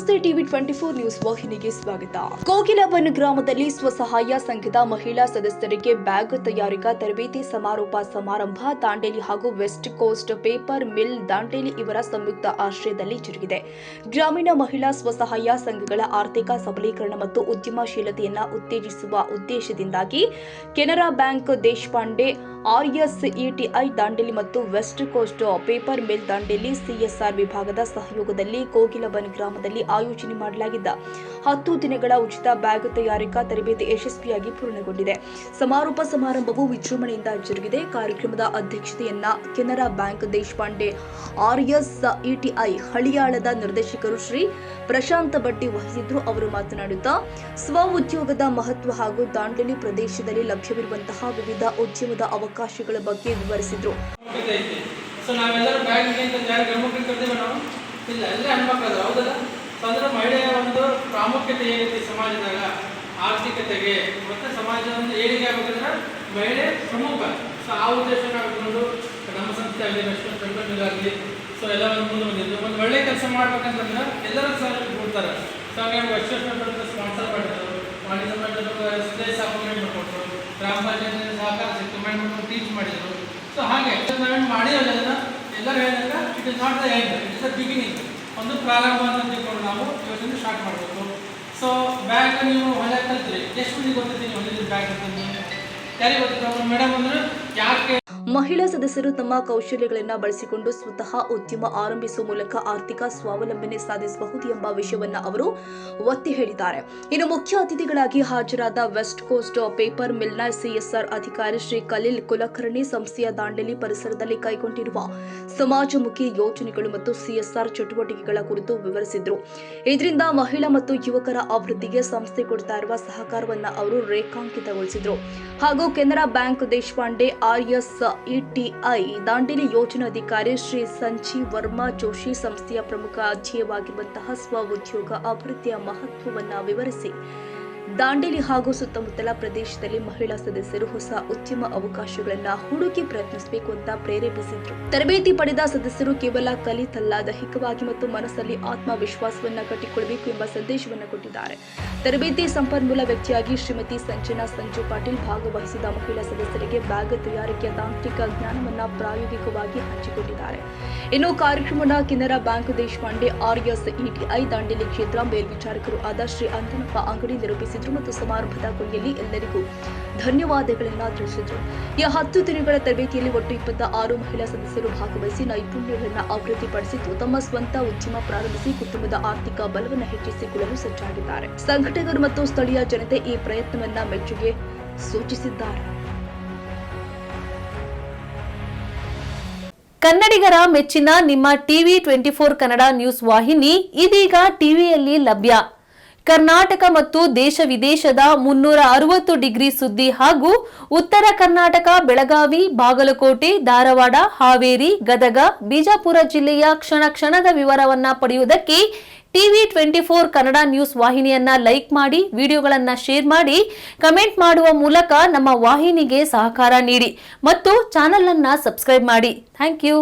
ನಮಸ್ತೆ TV 24 news ವಾಹಿನಿಗೆ ಸ್ವಾಗತ. ಕೋಗಿಲಬನ್ ಗ್ರಾಮದಲ್ಲಿ ಸ್ವಸಹಾಯ ಸಂಘದ ಮಹಿಳಾ ಸದಸ್ಯರಿಗೆ ಬ್ಯಾಗ್ ತಯಾರಿಕಾ ತರಬೇತಿ ಸಮಾರೋಪ ಸಮಾರಂಭ ದಾಂಡೇಲಿ ಹಾಗೂ west coast paper mill Dandeli ಇವರ ಸಂಯುಕ್ತ ಆಶ್ರಯದಲ್ಲಿ ಜರುಗಿದೆ. ಗ್ರಾಮೀಣ ಮಹಿಳಾ ಸ್ವಸಹಾಯ ಸಂಘಗಳ ಆರ್ಥಿಕ ಸಬಲೀಕರಣ ಮತ್ತು ಉದ್ಯಮಶೀಲತೆಯನ್ನು ಉತ್ತೇಜಿಸುವ ಉದ್ದೇಶದಿಂದಾಗಿ ಕೆನರಾ ಬ್ಯಾಂಕ್ ದೇಶಪಾಂಡೆ RSETI ದಾಂಡೇಲಿ ಮತ್ತು west coast paper mill Dandeli CSR ವಿಭಾಗದ ಸಹಯೋಗದಲ್ಲಿ ಕೋಗಿಲಬನ್ ಗ್ರಾಮದಲ್ಲಿ ಆಯೋಜನೆ ಮಾಡಲಾಗಿದ್ದ 10 ದಿನಗಳ ಉಚಿತ ಬ್ಯಾಗ್ ತಯಾರಿಕಾ ತರಬೇತಿ ಯಶಸ್ವಿಯಾಗಿ ಪೂರ್ಣಗೊಂಡಿದೆ. ಸಮಾರೋಪ ಸಮಾರಂಭವು ವಿಜೃಂಭಣೆಯಿಂದ ಜರುಗಿದೆ. ಕಾರ್ಯಕ್ರಮದ ಅಧ್ಯಕ್ಷತೆಯನ್ನ ಕೆನರಾ ಬ್ಯಾಂಕ್ ದೇಶಪಾಂಡೆ RSETI ಹಳಿಯಾಳದ ನಿರ್ದೇಶಕರು ಶ್ರೀ ಪ್ರಶಾಂತ್ ಬಟ್ಟಿ ವಹಿಸಿದ್ರು. ಅವರು ಮಾತನಾಡುತ್ತಾ ಸ್ವ ಉದ್ಯೋಗದ ಮಹತ್ವ ಹಾಗೂ ದಾಂಡೇಲಿ ಪ್ರದೇಶದಲ್ಲಿ ಲಭ್ಯವಿರುವಂತಹ ವಿವಿಧ ಉದ್ಯಮದ ಅವಕಾಶಗಳ ಬಗ್ಗೆ ವಿವರಿಸಿದ್ರು. ನಾವೆಲ್ಲರೂ ಬ್ಯಾಂಕ್ಗೆ ಅಂತ ಯಾರು ಗಮನಕ್ಕೆ ಕರ್ತೀವಿ ನಾವು ಇಲ್ಲ ಎಲ್ಲ ಹೆಣ್ಮಕ್ಳು ಹೌದಲ್ಲ. ಅಂದ್ರೆ ಮಹಿಳೆಯ ಒಂದು ಪ್ರಾಮುಖ್ಯತೆ ಏನಿದೆ ಸಮಾಜದಾಗ ಆರ್ಥಿಕತೆಗೆ ಮತ್ತು ಸಮಾಜವನ್ನು ಏಳಿಗೆ ಆಗಬೇಕಂದ್ರೆ ಮಹಿಳೆ ಪ್ರಮುಖ. ಆ ಉದ್ದೇಶ ನಾವು ಇಟ್ಕೊಂಡು ನಮ್ಮ ಸಂಸ್ಥೆ ಆಗಲಿ ವೆಸ್ಟ್ ಆಗಲಿ ಎಲ್ಲವನ್ನು ಮುಂದೆ ಬಂದಿದ್ದು ಒಂದು ಒಳ್ಳೆ ಕೆಲಸ ಮಾಡ್ಬೇಕಂತಂದ್ರೆ ಎಲ್ಲರೂ ಸಹ ಕೊಡ್ತಾರೆ. ಸೊ ಹಾಗಾಗಿ ವೆಸ್ಟ್ ಸ್ಪಾನ್ಸರ್ ಮಾಡಿದ್ರು, ವಾಣಿಜ್ಯ ಮಂಡಳಿ ಸ್ಟೇಜ್ ಅಪಾಯಿಂಟ್ಮೆಂಟ್ ಮಾಡಿಕೊಟ್ರು, ಗ್ರಾಮ ಪಂಚಾಯತ್ ಸಹಕಾರ ರೆಕಮೆಂಡ್ ಮಾಡ್ಕೊಂಡು ಟೀಚ್ ಮಾಡಿದರು. ಸೊ ಹಾಗೆ ನಾವೇನು ಮಾಡಿರೋಲ್ಲ ಎಲ್ಲರೂ ಹೇಳಿದಾಗ it is not the end, it is the beginning. ಒಂದು ಪ್ರಾರಂಭ ಅಂತ ತಿಳ್ಕೊಂಡು ನಾವು ಇವತ್ತಿಂದ ಸ್ಟಾರ್ಟ್ ಮಾಡಬೇಕು. ಸೊ ಬ್ಯಾಗ್ ನೀವು ಹೊಲ ಕಲ್ತ್ರಿ ಎಷ್ಟು ಮಂದಿ ಗೊತ್ತಿದ್ದೀನಿ ಹೊಲಿದ್ರೆ ಬ್ಯಾಗ್ ಅಂತ ಯಾರಿಗೆ ಗೊತ್ತಿಲ್ಲ ಮೇಡಮ್ ಅಂದ್ರೆ ಯಾಕೆ ಮಹಿಳಾ ಸದಸ್ಯರು ತಮ್ಮ ಕೌಶಲ್ಯಗಳನ್ನು ಬಳಸಿಕೊಂಡು ಸ್ವತಃ ಉದ್ಯಮ ಆರಂಭಿಸುವ ಮೂಲಕ ಆರ್ಥಿಕ ಸ್ವಾವಲಂಬನೆ ಸಾಧಿಸಬಹುದು ಎಂಬ ವಿಷಯವನ್ನು ಅವರು ಒತ್ತಿ ಹೇಳಿದ್ದಾರೆ. ಇನ್ನು ಮುಖ್ಯ ಅತಿಥಿಗಳಾಗಿ ಹಾಜರಾದ ವೆಸ್ಟ್ ಕೋಸ್ಟ್ ಪೇಪರ್ ಮಿಲ್ನ CSR ಅಧಿಕಾರಿ ಶ್ರೀ ಖಲೀಲ್ ಕುಲಕರ್ಣಿ ಸಂಸ್ಥೆಯ ದಾಂಡೇಲಿ ಪರಿಸರದಲ್ಲಿ ಕೈಗೊಂಡಿರುವ ಸಮಾಜಮುಖಿ ಯೋಜನೆಗಳು ಮತ್ತು CSR ಚಟುವಟಿಕೆಗಳ ಕುರಿತು ವಿವರಿಸಿದರು. ಇದರಿಂದ ಮಹಿಳಾ ಮತ್ತು ಯುವಕರ ಅಭಿವೃದ್ಧಿಗೆ ಸಂಸ್ಥೆ ಕೊಡ್ತಾ ಇರುವ ಸಹಕಾರವನ್ನು ಅವರು ರೇಖಾಂಕಿತಗೊಳಿಸಿದರು. ಹಾಗೂ ಕೆನರಾ ಬ್ಯಾಂಕ್ ದೇಶಪಾಂಡೆ RSETI ದಾಂಡೇಲಿ ಯೋಜನಾಧಿಕಾರಿ ಶ್ರೀ ಸಂಜೀವ್ ವರ್ಮಾ ಜೋಶಿ ಸಂಸ್ಥೆಯ ಪ್ರಮುಖ ಧ್ಯೇಯವಾಗಿರುವಂತಹ ಸ್ವ ಉದ್ಯೋಗ ಅಭಿವೃದ್ಧಿಯ ಮಹತ್ವವನ್ನು ವಿವರಿಸಿ ದಾಂಡೇಲಿ ಹಾಗೂ ಸುತ್ತಮುತ್ತಲ ಪ್ರದೇಶದಲ್ಲಿ ಮಹಿಳಾ ಸದಸ್ಯರು ಹೊಸ ಉದ್ಯಮ ಅವಕಾಶಗಳನ್ನು ಹುಡುಕಿ ಪ್ರಯತ್ನಿಸಬೇಕು ಅಂತ ಪ್ರೇರೇಪಿಸಿದ್ರು. ತರಬೇತಿ ಪಡೆದ ಸದಸ್ಯರು ಕೇವಲ ಕಲಿತಲ್ಲ, ದೈಹಿಕವಾಗಿ ಮತ್ತು ಮನಸ್ಸಲ್ಲಿ ಆತ್ಮವಿಶ್ವಾಸವನ್ನ ಕಟ್ಟಿಕೊಳ್ಳಬೇಕು ಎಂಬ ಸಂದೇಶವನ್ನು ಕೊಟ್ಟಿದ್ದಾರೆ. ತರಬೇತಿ ಸಂಪನ್ಮೂಲ ವ್ಯಕ್ತಿಯಾಗಿ ಶ್ರೀಮತಿ ಸಂಜನಾ ಸಂಜು ಪಾಟೀಲ್ ಭಾಗವಹಿಸಿದ ಮಹಿಳಾ ಸದಸ್ಯರಿಗೆ ಬ್ಯಾಗ್ ತಯಾರಿಕೆಯ ತಾಂತ್ರಿಕ ಜ್ಞಾನವನ್ನ ಪ್ರಾಯೋಗಿಕವಾಗಿ ಹಂಚಿಕೊಂಡಿದ್ದಾರೆ. ಇನ್ನು ಕಾರ್ಯಕ್ರಮದ ಕೆನರಾ ಬ್ಯಾಂಕ್ ದೇಶಪಾಂಡೆ RSETI ದಾಂಡೇಲಿ ಕ್ಷೇತ್ರ ಮೇಲ್ವಿಚಾರಕರು ಆದ ಶ್ರೀ ಅಂತನಪ್ಪ ಅಂಗಡಿ ನಿರೂಪಿಸಿದರು ಮತ್ತು ಸಮಾರಂಭದ ಕೊನೆಯಲ್ಲಿ ಎಲ್ಲರಿಗೂ ಧನ್ಯವಾದಗಳನ್ನು ತಿಳಿಸಿದರು. ಈ 10 ದಿನಗಳ ತರಬೇತಿಯಲ್ಲಿ ಒಟ್ಟು 26 ಮಹಿಳಾ ಸದಸ್ಯರು ಭಾಗವಹಿಸಿ ನೈಪುಣ್ಯಗಳನ್ನು ಅಭಿವೃದ್ಧಿಪಡಿಸಿದ್ದು ತಮ್ಮ ಸ್ವಂತ ಉದ್ಯಮ ಪ್ರಾರಂಭಿಸಿ ಕುಟುಂಬದ ಆರ್ಥಿಕ ಬಲವನ್ನು ಹೆಚ್ಚಿಸಿಕೊಳ್ಳಲು ಸಜ್ಜಾಗಿದ್ದಾರೆ. ಸಂಘಟಕರು ಮತ್ತು ಸ್ಥಳೀಯ ಜನತೆ ಈ ಪ್ರಯತ್ನವನ್ನ ಮೆಚ್ಚುಗೆ ಸೂಚಿಸಿದ್ದಾರೆ. ಕನ್ನಡಿಗರ ಮೆಚ್ಚಿನ ನಿಮ್ಮ ಟಿವಿ 24 ಕನ್ನಡ ನ್ಯೂಸ್ ವಾಹಿನಿ ಇದೀಗ ಟಿವಿಯಲ್ಲಿ ಲಭ್ಯ. ಕರ್ನಾಟಕ ಮತ್ತು ದೇಶ ವಿದೇಶದ 360 ಡಿಗ್ರಿ ಸುದ್ದಿ ಹಾಗೂ ಉತ್ತರ ಕರ್ನಾಟಕ, ಬೆಳಗಾವಿ, ಬಾಗಲಕೋಟೆ, ಧಾರವಾಡ, ಹಾವೇರಿ, ಗದಗ, ಬಿಜಾಪುರ ಜಿಲ್ಲೆಯ ಕ್ಷಣ ಕ್ಷಣದ ವಿವರವನ್ನ ಪಡೆಯುವುದಕ್ಕೆ ಟಿವಿ 24 ಕನ್ನಡ ನ್ಯೂಸ್ ವಾಹಿನಿಯನ್ನ ಲೈಕ್ ಮಾಡಿ, ವಿಡಿಯೋಗಳನ್ನ ಶೇರ್ ಮಾಡಿ, ಕಮೆಂಟ್ ಮಾಡುವ ಮೂಲಕ ನಮ್ಮ ವಾಹಿನಿಗೆ ಸಹಕಾರ ನೀಡಿ ಮತ್ತು ಚಾನೆಲ್ ಅನ್ನ ಸಬ್ಸ್ಕ್ರೈಬ್ ಮಾಡಿ. Thank you.